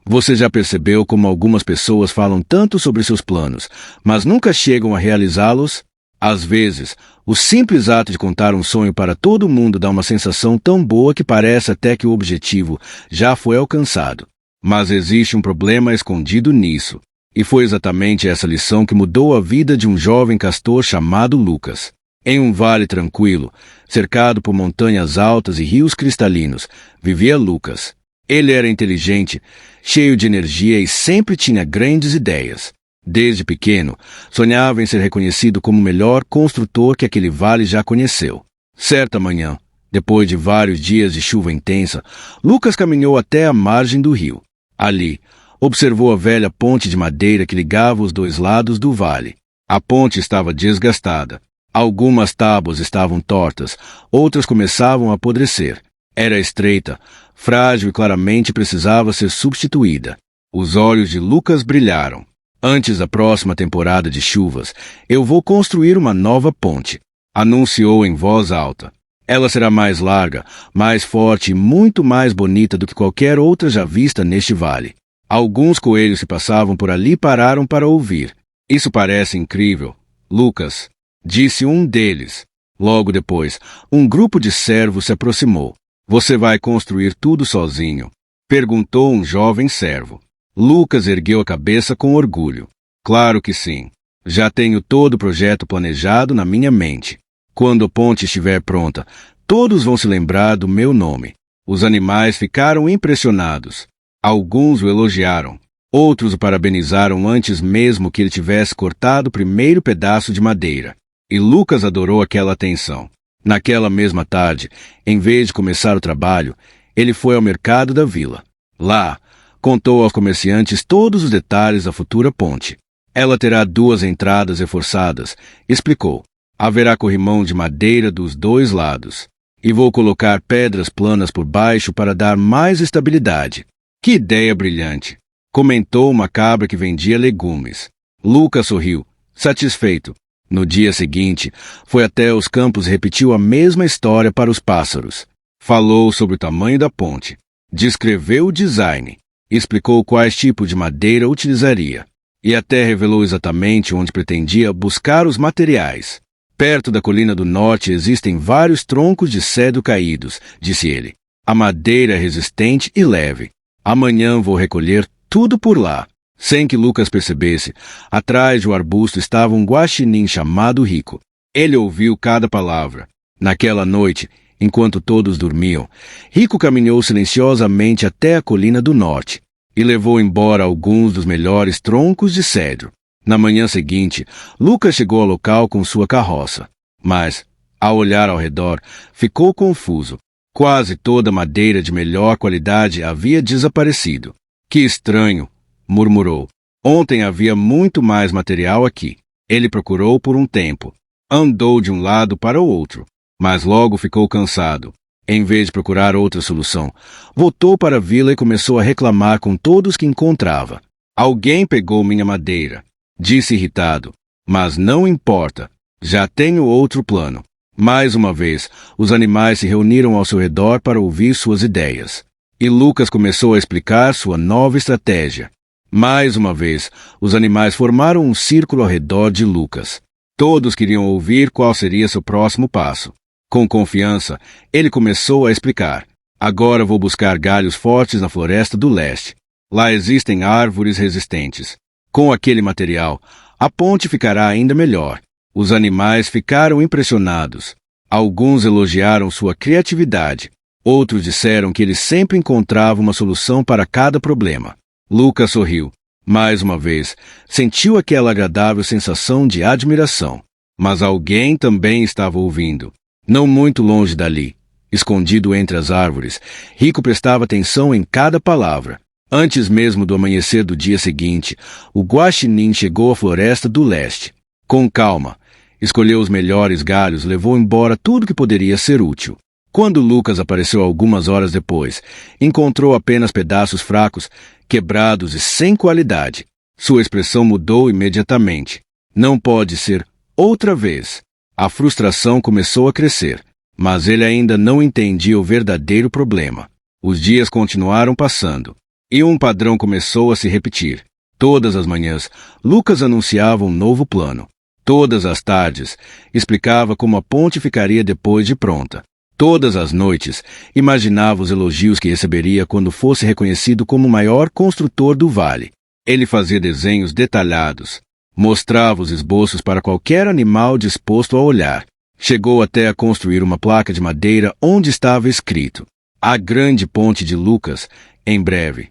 Você já percebeu como algumas pessoas falam tanto sobre seus planos, mas nunca chegam a realizá-los? Às vezes, o simples ato de contar um sonho para todo mundo dá uma sensação tão boa que parece até que o objetivo já foi alcançado. Mas existe um problema escondido nisso. E foi exatamente essa lição que mudou a vida de um jovem castor chamado Lucas. Em um vale tranquilo, cercado por montanhas altas e rios cristalinos, vivia Lucas. Ele era inteligente, cheio de energia e sempre tinha grandes ideias. Desde pequeno, sonhava em ser reconhecido como o melhor construtor que aquele vale já conheceu. Certa manhã, depois de vários dias de chuva intensa, Lucas caminhou até a margem do rio. Ali, observou a velha ponte de madeira que ligava os dois lados do vale. A ponte estava desgastada. Algumas tábuas estavam tortas, outras começavam a apodrecer. Era estreita, frágil e claramente precisava ser substituída. Os olhos de Lucas brilharam. Antes da próxima temporada de chuvas, eu vou construir uma nova ponte, anunciou em voz alta. Ela será mais larga, mais forte e muito mais bonita do que qualquer outra já vista neste vale. Alguns coelhos que passavam por ali pararam para ouvir. Isso parece incrível, Lucas, disse um deles. Logo depois, um grupo de servos se aproximou. Você vai construir tudo sozinho? Perguntou um jovem servo. Lucas ergueu a cabeça com orgulho. Claro que sim. Já tenho todo o projeto planejado na minha mente. Quando a ponte estiver pronta, todos vão se lembrar do meu nome. Os animais ficaram impressionados. Alguns o elogiaram. Outros o parabenizaram antes mesmo que ele tivesse cortado o primeiro pedaço de madeira. E Lucas adorou aquela atenção. Naquela mesma tarde, em vez de começar o trabalho, ele foi ao mercado da vila. Lá, contou aos comerciantes todos os detalhes da futura ponte. Ela terá 2 entradas reforçadas, explicou. Haverá corrimão de madeira dos 2 lados. E vou colocar pedras planas por baixo para dar mais estabilidade. Que ideia brilhante! Comentou uma cabra que vendia legumes. Lucas sorriu, satisfeito. No dia seguinte, foi até os campos e repetiu a mesma história para os pássaros. Falou sobre o tamanho da ponte. Descreveu o design. Explicou quais tipos de madeira utilizaria. E até revelou exatamente onde pretendia buscar os materiais. Perto da colina do norte existem vários troncos de cedro caídos, disse ele. A madeira é resistente e leve. Amanhã vou recolher tudo por lá. Sem que Lucas percebesse, atrás de um arbusto estava um guaxinim chamado Rico. Ele ouviu cada palavra. Naquela noite, enquanto todos dormiam, Rico caminhou silenciosamente até a colina do norte e levou embora alguns dos melhores troncos de cedro. Na manhã seguinte, Lucas chegou ao local com sua carroça. Mas, ao olhar ao redor, ficou confuso. Quase toda a madeira de melhor qualidade havia desaparecido. Que estranho! Murmurou. Ontem havia muito mais material aqui. Ele procurou por um tempo. Andou de um lado para o outro, mas logo ficou cansado. Em vez de procurar outra solução, voltou para a vila e começou a reclamar com todos que encontrava. Alguém pegou minha madeira, disse irritado. Mas não importa. Já tenho outro plano. Mais uma vez, os animais se reuniram ao seu redor para ouvir suas ideias. E Lucas começou a explicar sua nova estratégia. Mais uma vez, os animais formaram um círculo ao redor de Lucas. Todos queriam ouvir qual seria seu próximo passo. Com confiança, ele começou a explicar. Agora vou buscar galhos fortes na floresta do leste. Lá existem árvores resistentes. Com aquele material, a ponte ficará ainda melhor. Os animais ficaram impressionados. Alguns elogiaram sua criatividade. Outros disseram que ele sempre encontrava uma solução para cada problema. Lucas sorriu. Mais uma vez, sentiu aquela agradável sensação de admiração. Mas alguém também estava ouvindo. Não muito longe dali, escondido entre as árvores, Rico prestava atenção em cada palavra. Antes mesmo do amanhecer do dia seguinte, o guaxinim chegou à floresta do leste. Com calma, escolheu os melhores galhos e levou embora tudo que poderia ser útil. Quando Lucas apareceu algumas horas depois, encontrou apenas pedaços fracos, quebrados e sem qualidade. Sua expressão mudou imediatamente. Não pode ser outra vez. A frustração começou a crescer, mas ele ainda não entendia o verdadeiro problema. Os dias continuaram passando. E um padrão começou a se repetir. Todas as manhãs, Lucas anunciava um novo plano. Todas as tardes, explicava como a ponte ficaria depois de pronta. Todas as noites, imaginava os elogios que receberia quando fosse reconhecido como o maior construtor do vale. Ele fazia desenhos detalhados. Mostrava os esboços para qualquer animal disposto a olhar. Chegou até a construir uma placa de madeira onde estava escrito: "A grande ponte de Lucas, em breve."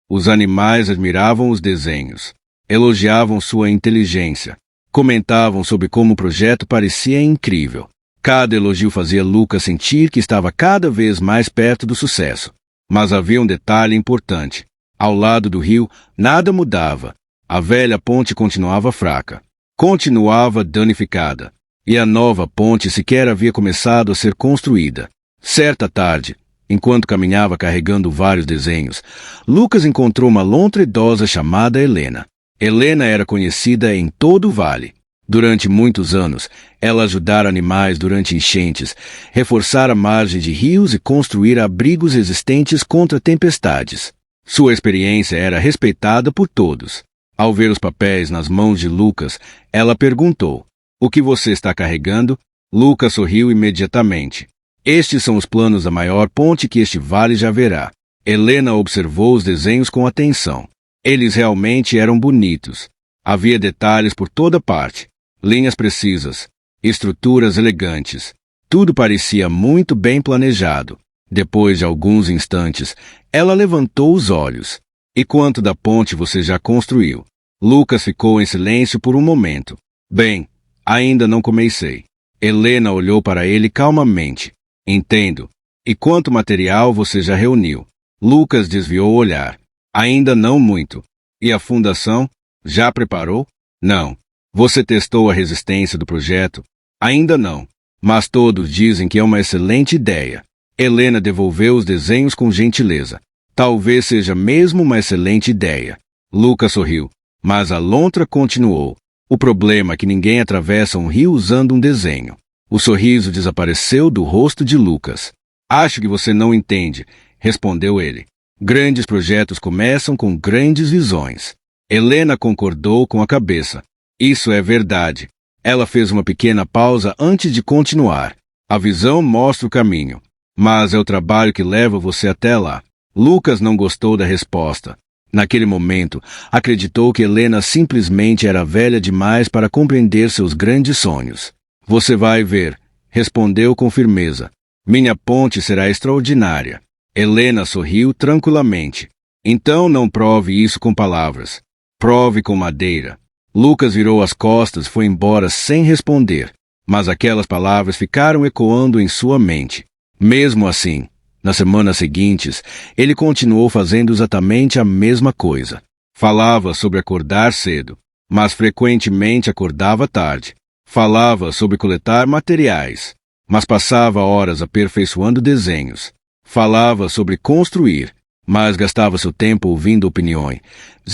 Os animais admiravam os desenhos, elogiavam sua inteligência, comentavam sobre como o projeto parecia incrível. Cada elogio fazia Lucas sentir que estava cada vez mais perto do sucesso. Mas havia um detalhe importante. Ao lado do rio, nada mudava. A velha ponte continuava fraca. Continuava danificada. E a nova ponte sequer havia começado a ser construída. Certa tarde, enquanto caminhava carregando vários desenhos, Lucas encontrou uma lontra idosa chamada Helena. Helena era conhecida em todo o vale. Durante muitos anos, ela ajudara animais durante enchentes, reforçar a margem de rios e construir abrigos resistentes contra tempestades. Sua experiência era respeitada por todos. Ao ver os papéis nas mãos de Lucas, ela perguntou: "O que você está carregando?" Lucas sorriu imediatamente. "Estes são os planos da maior ponte que este vale já verá." Helena observou os desenhos com atenção. Eles realmente eram bonitos. Havia detalhes por toda parte. Linhas precisas, estruturas elegantes. Tudo parecia muito bem planejado. Depois de alguns instantes, ela levantou os olhos. "E quanto da ponte você já construiu?" Lucas ficou em silêncio por um momento. "Bem, ainda não comecei." Helena olhou para ele calmamente. "Entendo. E quanto material você já reuniu?" Lucas desviou o olhar. "Ainda não muito." "E a fundação? Já preparou?" "Não." "Você testou a resistência do projeto?" "Ainda não. Mas todos dizem que é uma excelente ideia." Helena devolveu os desenhos com gentileza. "Talvez seja mesmo uma excelente ideia." Lucas sorriu, mas a lontra continuou. "O problema é que ninguém atravessa um rio usando um desenho." O sorriso desapareceu do rosto de Lucas. "Acho que você não entende," respondeu ele. "Grandes projetos começam com grandes visões." Helena concordou com a cabeça. "Isso é verdade." Ela fez uma pequena pausa antes de continuar. "A visão mostra o caminho, mas é o trabalho que leva você até lá." Lucas não gostou da resposta. Naquele momento, acreditou que Helena simplesmente era velha demais para compreender seus grandes sonhos. "Você vai ver," respondeu com firmeza. "Minha ponte será extraordinária." Helena sorriu tranquilamente. "Então não prove isso com palavras. Prove com madeira." Lucas virou as costas e foi embora sem responder, mas aquelas palavras ficaram ecoando em sua mente. Mesmo assim, nas semanas seguintes, ele continuou fazendo exatamente a mesma coisa. Falava sobre acordar cedo, mas frequentemente acordava tarde. Falava sobre coletar materiais, mas passava horas aperfeiçoando desenhos. Falava sobre construir, mas gastava seu tempo ouvindo opiniões,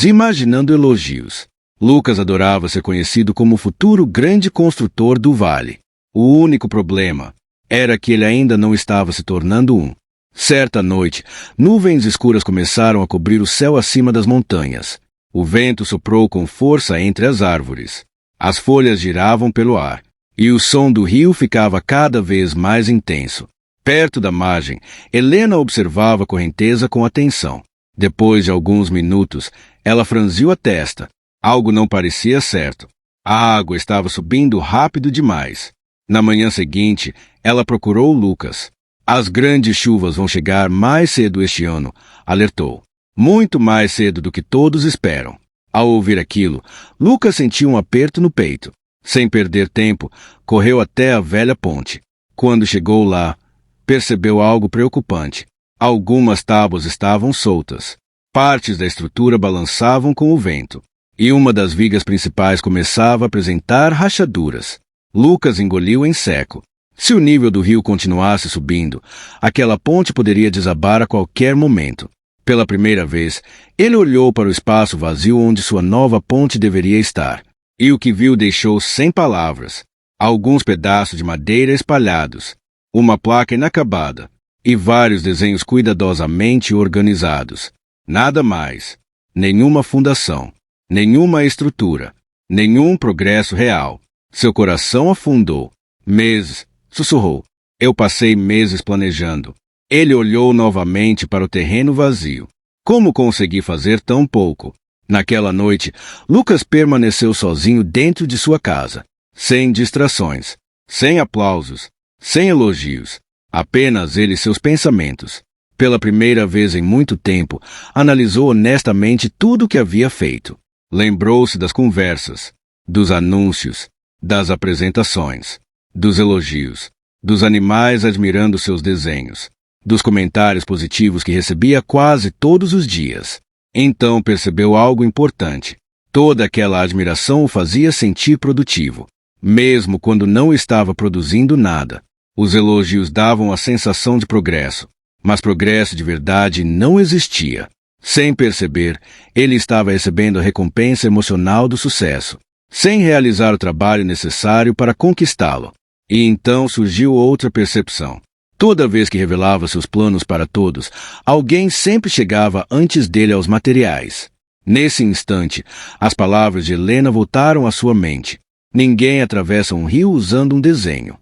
imaginando elogios. Lucas adorava ser conhecido como o futuro grande construtor do vale. O único problema era que ele ainda não estava se tornando um. Certa noite, nuvens escuras começaram a cobrir o céu acima das montanhas. O vento soprou com força entre as árvores. As folhas giravam pelo ar, e o som do rio ficava cada vez mais intenso. Perto da margem, Helena observava a correnteza com atenção. Depois de alguns minutos, ela franziu a testa. Algo não parecia certo. A água estava subindo rápido demais. Na manhã seguinte, ela procurou Lucas. "As grandes chuvas vão chegar mais cedo este ano," alertou. "Muito mais cedo do que todos esperam." Ao ouvir aquilo, Lucas sentiu um aperto no peito. Sem perder tempo, correu até a velha ponte. Quando chegou lá, percebeu algo preocupante. Algumas tábuas estavam soltas. Partes da estrutura balançavam com o vento. E uma das vigas principais começava a apresentar rachaduras. Lucas engoliu em seco. Se o nível do rio continuasse subindo, aquela ponte poderia desabar a qualquer momento. Pela primeira vez, ele olhou para o espaço vazio onde sua nova ponte deveria estar. E o que viu deixou sem palavras. Alguns pedaços de madeira espalhados, uma placa inacabada e vários desenhos cuidadosamente organizados. Nada mais. Nenhuma fundação. Nenhuma estrutura. Nenhum progresso real. Seu coração afundou. Meses, sussurrou. Eu passei meses planejando. Ele olhou novamente para o terreno vazio. Como consegui fazer tão pouco? Naquela noite, Lucas permaneceu sozinho dentro de sua casa, sem distrações, sem aplausos, sem elogios, apenas ele e seus pensamentos. Pela primeira vez em muito tempo, analisou honestamente tudo o que havia feito. Lembrou-se das conversas, dos anúncios, das apresentações, dos elogios, dos animais admirando seus desenhos, dos comentários positivos que recebia quase todos os dias. Então percebeu algo importante. Toda aquela admiração o fazia sentir produtivo, mesmo quando não estava produzindo nada. Os elogios davam a sensação de progresso, mas progresso de verdade não existia. Sem perceber, ele estava recebendo a recompensa emocional do sucesso, sem realizar o trabalho necessário para conquistá-lo. E então surgiu outra percepção. Toda vez que revelava seus planos para todos, alguém sempre chegava antes dele aos materiais. Nesse instante, as palavras de Helena voltaram à sua mente. Ninguém atravessa um rio usando um desenho.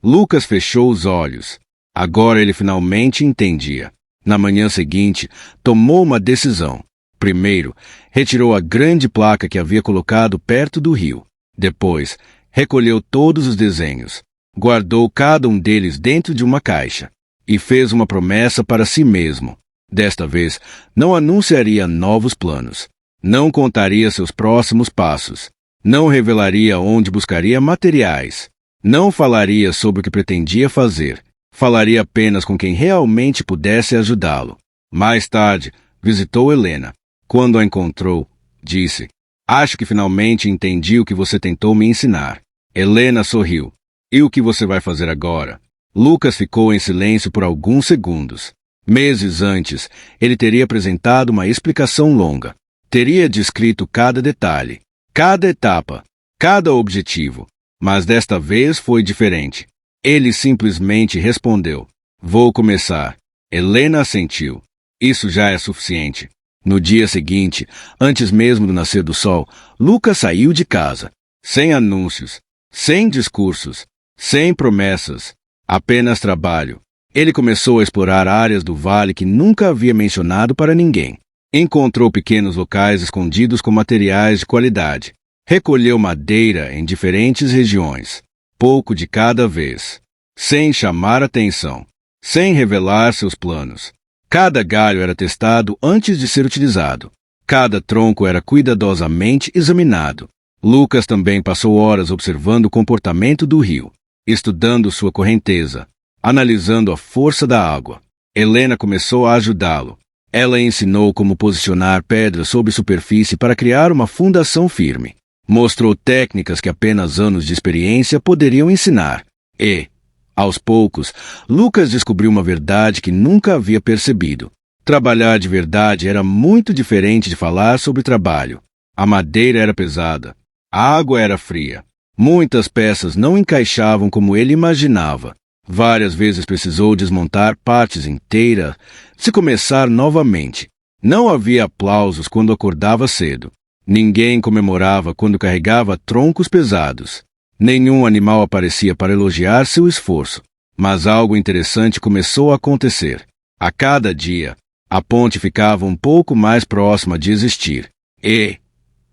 Lucas fechou os olhos. Agora ele finalmente entendia. Na manhã seguinte, tomou uma decisão. Primeiro, retirou a grande placa que havia colocado perto do rio. Depois, recolheu todos os desenhos. Guardou cada um deles dentro de uma caixa e fez uma promessa para si mesmo. Desta vez, não anunciaria novos planos, não contaria seus próximos passos, não revelaria onde buscaria materiais, não falaria sobre o que pretendia fazer, falaria apenas com quem realmente pudesse ajudá-lo. Mais tarde, visitou Helena. Quando a encontrou, disse: "Acho que finalmente entendi o que você tentou me ensinar." Helena sorriu. "E o que você vai fazer agora?" Lucas ficou em silêncio por alguns segundos. Meses antes, ele teria apresentado uma explicação longa. Teria descrito cada detalhe, cada etapa, cada objetivo. Mas desta vez foi diferente. Ele simplesmente respondeu: "Vou começar." Helena assentiu. Isso já é suficiente. No dia seguinte, antes mesmo do nascer do sol, Lucas saiu de casa. Sem anúncios, sem discursos, sem promessas, apenas trabalho. Ele começou a explorar áreas do vale que nunca havia mencionado para ninguém. Encontrou pequenos locais escondidos com materiais de qualidade. Recolheu madeira em diferentes regiões, pouco de cada vez, sem chamar atenção, sem revelar seus planos. Cada galho era testado antes de ser utilizado. Cada tronco era cuidadosamente examinado. Lucas também passou horas observando o comportamento do rio, estudando sua correnteza, analisando a força da água. Helena começou a ajudá-lo. Ela ensinou como posicionar pedras sob superfície para criar uma fundação firme. Mostrou técnicas que apenas anos de experiência poderiam ensinar. E, aos poucos, Lucas descobriu uma verdade que nunca havia percebido. Trabalhar de verdade era muito diferente de falar sobre trabalho. A madeira era pesada. A água era fria. Muitas peças não encaixavam como ele imaginava. Várias vezes precisou desmontar partes inteiras se começar novamente. Não havia aplausos quando acordava cedo. Ninguém comemorava quando carregava troncos pesados. Nenhum animal aparecia para elogiar seu esforço. Mas algo interessante começou a acontecer. A cada dia, a ponte ficava um pouco mais próxima de existir. E,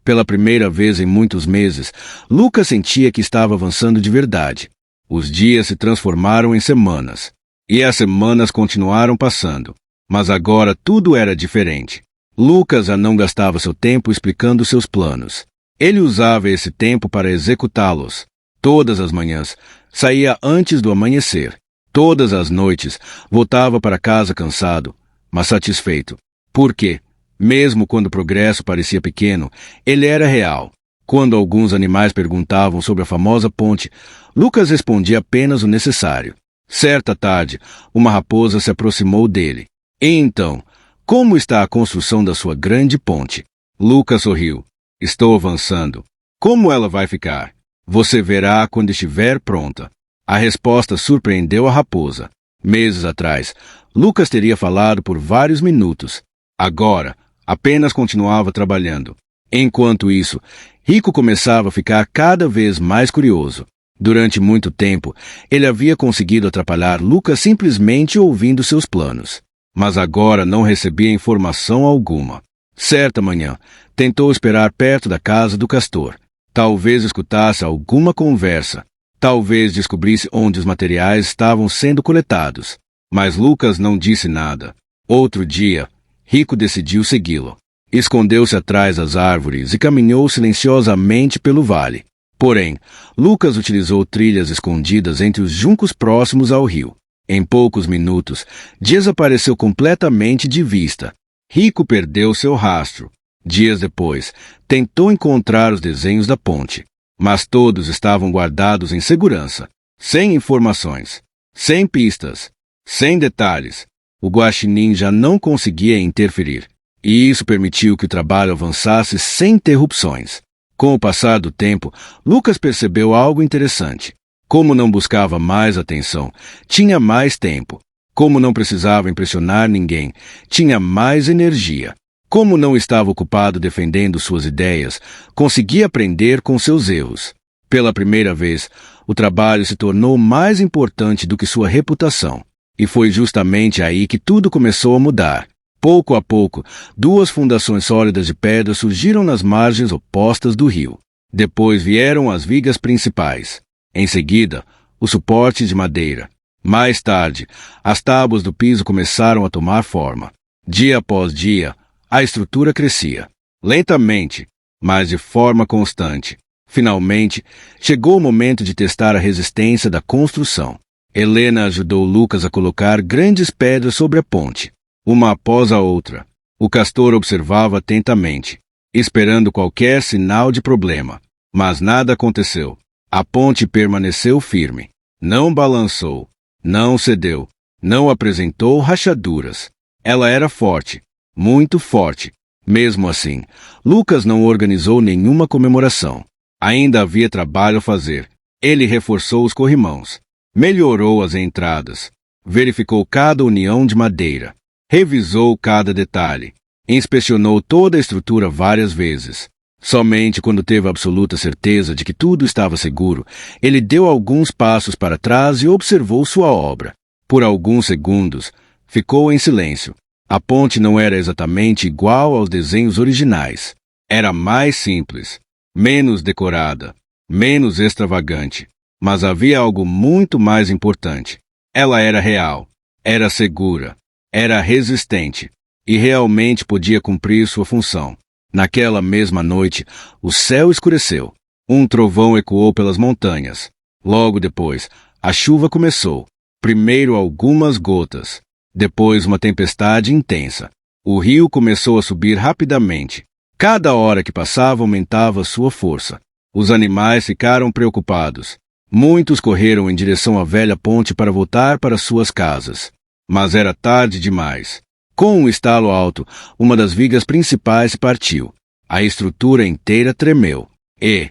pela primeira vez em muitos meses, Lucas sentia que estava avançando de verdade. Os dias se transformaram em semanas. E as semanas continuaram passando. Mas agora tudo era diferente. Lucas já não gastava seu tempo explicando seus planos. Ele usava esse tempo para executá-los. Todas as manhãs, saía antes do amanhecer. Todas as noites, voltava para casa cansado, mas satisfeito. Por quê? Mesmo quando o progresso parecia pequeno, ele era real. Quando alguns animais perguntavam sobre a famosa ponte, Lucas respondia apenas o necessário. Certa tarde, uma raposa se aproximou dele. E então, como está a construção da sua grande ponte? Lucas sorriu. Estou avançando. Como ela vai ficar? Você verá quando estiver pronta. A resposta surpreendeu a raposa. Meses atrás, Lucas teria falado por vários minutos. Agora, apenas continuava trabalhando. Enquanto isso, Rico começava a ficar cada vez mais curioso. Durante muito tempo, ele havia conseguido atrapalhar Lucas simplesmente ouvindo seus planos. Mas agora não recebia informação alguma. Certa manhã, tentou esperar perto da casa do castor. Talvez escutasse alguma conversa. Talvez descobrisse onde os materiais estavam sendo coletados. Mas Lucas não disse nada. Outro dia, Rico decidiu segui-lo. Escondeu-se atrás das árvores e caminhou silenciosamente pelo vale. Porém, Lucas utilizou trilhas escondidas entre os juncos próximos ao rio. Em poucos minutos, desapareceu completamente de vista. Rico perdeu seu rastro. Dias depois, tentou encontrar os desenhos da ponte, mas todos estavam guardados em segurança, sem informações, sem pistas, sem detalhes. O guaxinim já não conseguia interferir, e isso permitiu que o trabalho avançasse sem interrupções. Com o passar do tempo, Lucas percebeu algo interessante. Como não buscava mais atenção, tinha mais tempo. Como não precisava impressionar ninguém, tinha mais energia. Como não estava ocupado defendendo suas ideias, conseguia aprender com seus erros. Pela primeira vez, o trabalho se tornou mais importante do que sua reputação. E foi justamente aí que tudo começou a mudar. Pouco a pouco, duas fundações sólidas de pedra surgiram nas margens opostas do rio. Depois vieram as vigas principais. Em seguida, o suporte de madeira. Mais tarde, as tábuas do piso começaram a tomar forma. Dia após dia, a estrutura crescia. Lentamente, mas de forma constante. Finalmente, chegou o momento de testar a resistência da construção. Helena ajudou Lucas a colocar grandes pedras sobre a ponte, uma após a outra. O castor observava atentamente, esperando qualquer sinal de problema. Mas nada aconteceu. A ponte permaneceu firme. Não balançou. Não cedeu. Não apresentou rachaduras. Ela era forte. Muito forte. Mesmo assim, Lucas não organizou nenhuma comemoração. Ainda havia trabalho a fazer. Ele reforçou os corrimãos. Melhorou as entradas. Verificou cada união de madeira. Revisou cada detalhe. Inspecionou toda a estrutura várias vezes. Somente quando teve absoluta certeza de que tudo estava seguro, ele deu alguns passos para trás e observou sua obra. Por alguns segundos, ficou em silêncio. A ponte não era exatamente igual aos desenhos originais. Era mais simples, menos decorada, menos extravagante. Mas havia algo muito mais importante. Ela era real, era segura, era resistente e realmente podia cumprir sua função. Naquela mesma noite, o céu escureceu. Um trovão ecoou pelas montanhas. Logo depois, a chuva começou. Primeiro algumas gotas, depois uma tempestade intensa. O rio começou a subir rapidamente. Cada hora que passava aumentava sua força. Os animais ficaram preocupados. Muitos correram em direção à velha ponte para voltar para suas casas. Mas era tarde demais. Com um estalo alto, uma das vigas principais partiu. A estrutura inteira tremeu. E,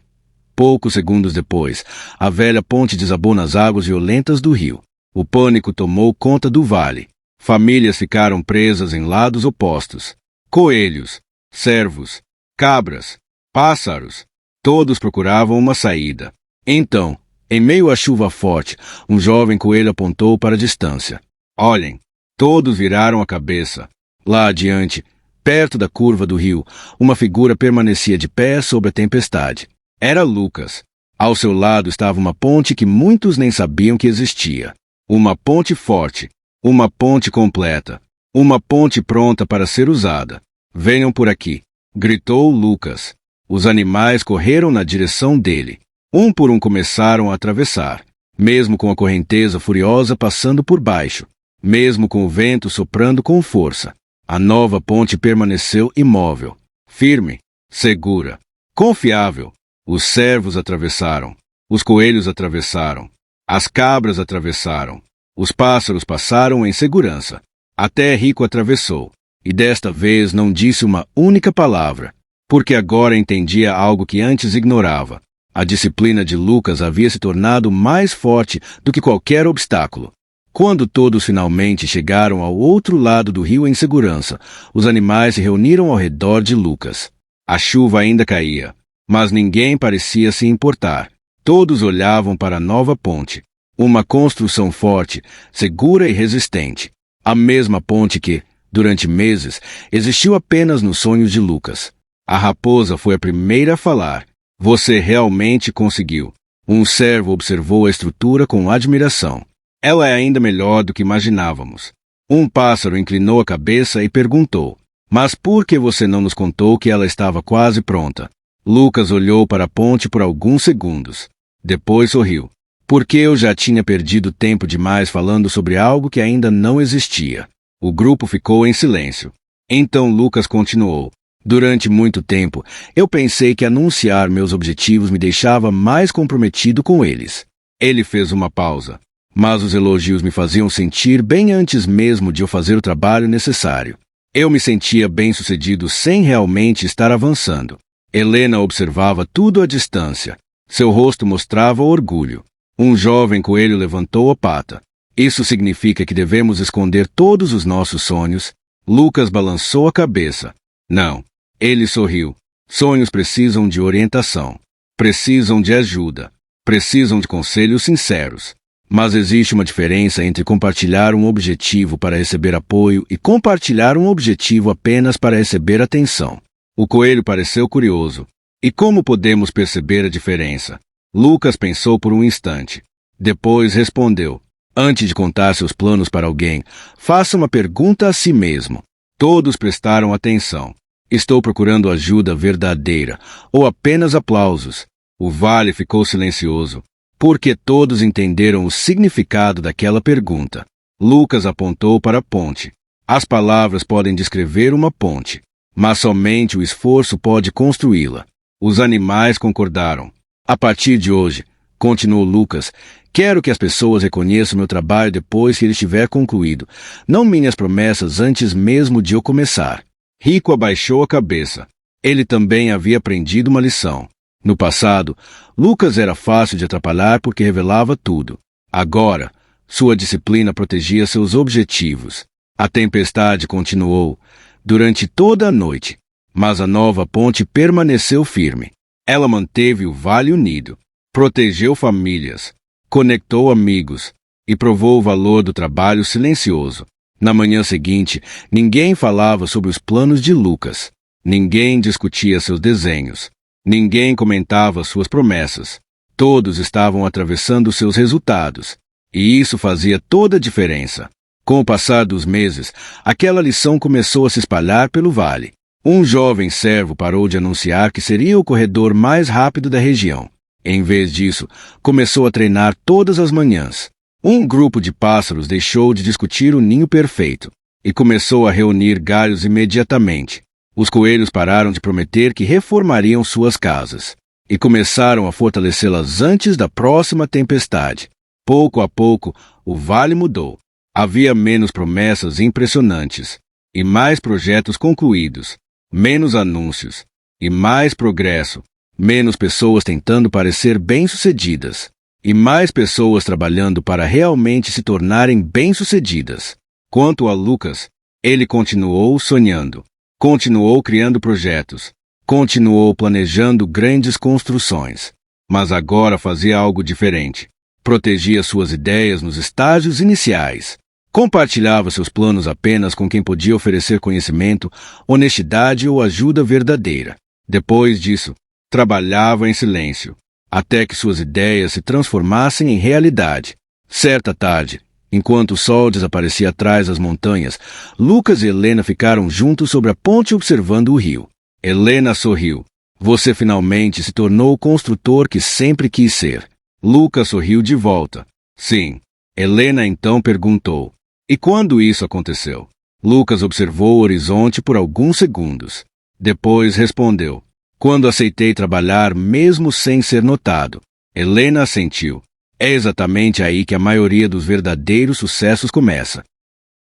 poucos segundos depois, a velha ponte desabou nas águas violentas do rio. O pânico tomou conta do vale. Famílias ficaram presas em lados opostos. Coelhos, cervos, cabras, pássaros, todos procuravam uma saída. Então, em meio à chuva forte, um jovem coelho apontou para a distância. Olhem! Todos viraram a cabeça. Lá adiante, perto da curva do rio, uma figura permanecia de pé sobre a tempestade. Era Lucas. Ao seu lado estava uma ponte que muitos nem sabiam que existia. Uma ponte forte. Uma ponte completa. Uma ponte pronta para ser usada. Venham por aqui, gritou Lucas. Os animais correram na direção dele. Um por um começaram a atravessar, mesmo com a correnteza furiosa passando por baixo. Mesmo com o vento soprando com força, a nova ponte permaneceu imóvel, firme, segura, confiável. Os cervos atravessaram, os coelhos atravessaram, as cabras atravessaram, os pássaros passaram em segurança. Até Rico atravessou, e desta vez não disse uma única palavra, porque agora entendia algo que antes ignorava. A disciplina de Lucas havia se tornado mais forte do que qualquer obstáculo. Quando todos finalmente chegaram ao outro lado do rio em segurança, os animais se reuniram ao redor de Lucas. A chuva ainda caía, mas ninguém parecia se importar. Todos olhavam para a nova ponte. Uma construção forte, segura e resistente. A mesma ponte que, durante meses, existiu apenas nos sonhos de Lucas. A raposa foi a primeira a falar. Você realmente conseguiu. Um servo observou a estrutura com admiração. Ela é ainda melhor do que imaginávamos. Um pássaro inclinou a cabeça e perguntou: mas por que você não nos contou que ela estava quase pronta? Lucas olhou para a ponte por alguns segundos. Depois sorriu. Porque eu já tinha perdido tempo demais falando sobre algo que ainda não existia. O grupo ficou em silêncio. Então Lucas continuou. Durante muito tempo, eu pensei que anunciar meus objetivos me deixava mais comprometido com eles. Ele fez uma pausa. Mas os elogios me faziam sentir bem antes mesmo de eu fazer o trabalho necessário. Eu me sentia bem-sucedido sem realmente estar avançando. Helena observava tudo à distância. Seu rosto mostrava orgulho. Um jovem coelho levantou a pata. Isso significa que devemos esconder todos os nossos sonhos? Lucas balançou a cabeça. Não. Ele sorriu. Sonhos precisam de orientação. Precisam de ajuda. Precisam de conselhos sinceros. Mas existe uma diferença entre compartilhar um objetivo para receber apoio e compartilhar um objetivo apenas para receber atenção. O coelho pareceu curioso. E como podemos perceber a diferença? Lucas pensou por um instante. Depois respondeu. Antes de contar seus planos para alguém, faça uma pergunta a si mesmo. Todos prestaram atenção. Estou procurando ajuda verdadeira ou apenas aplausos? O vale ficou silencioso. Porque todos entenderam o significado daquela pergunta. Lucas apontou para a ponte. As palavras podem descrever uma ponte, mas somente o esforço pode construí-la. Os animais concordaram. A partir de hoje, continuou Lucas, quero que as pessoas reconheçam meu trabalho depois que ele estiver concluído, não minhas promessas antes mesmo de eu começar. Rico abaixou a cabeça. Ele também havia aprendido uma lição. No passado, Lucas era fácil de atrapalhar porque revelava tudo. Agora, sua disciplina protegia seus objetivos. A tempestade continuou durante toda a noite, mas a nova ponte permaneceu firme. Ela manteve o vale unido, protegeu famílias, conectou amigos e provou o valor do trabalho silencioso. Na manhã seguinte, ninguém falava sobre os planos de Lucas. Ninguém discutia seus desenhos. Ninguém comentava suas promessas. Todos estavam atravessando seus resultados. E isso fazia toda a diferença. Com o passar dos meses, aquela lição começou a se espalhar pelo vale. Um jovem servo parou de anunciar que seria o corredor mais rápido da região. Em vez disso, começou a treinar todas as manhãs. Um grupo de pássaros deixou de discutir o ninho perfeito e começou a reunir galhos imediatamente. Os coelhos pararam de prometer que reformariam suas casas e começaram a fortalecê-las antes da próxima tempestade. Pouco a pouco, o vale mudou. Havia menos promessas impressionantes e mais projetos concluídos, menos anúncios e mais progresso, menos pessoas tentando parecer bem-sucedidas e mais pessoas trabalhando para realmente se tornarem bem-sucedidas. Quanto a Lucas, ele continuou sonhando. Continuou criando projetos, continuou planejando grandes construções, mas agora fazia algo diferente. Protegia suas ideias nos estágios iniciais, compartilhava seus planos apenas com quem podia oferecer conhecimento, honestidade ou ajuda verdadeira. Depois disso, trabalhava em silêncio, até que suas ideias se transformassem em realidade. Certa tarde, enquanto o sol desaparecia atrás das montanhas, Lucas e Helena ficaram juntos sobre a ponte observando o rio. Helena sorriu. Você finalmente se tornou o construtor que sempre quis ser. Lucas sorriu de volta. Sim. Helena então perguntou. E quando isso aconteceu? Lucas observou o horizonte por alguns segundos. Depois respondeu. Quando aceitei trabalhar mesmo sem ser notado. Helena assentiu. É exatamente aí que a maioria dos verdadeiros sucessos começa.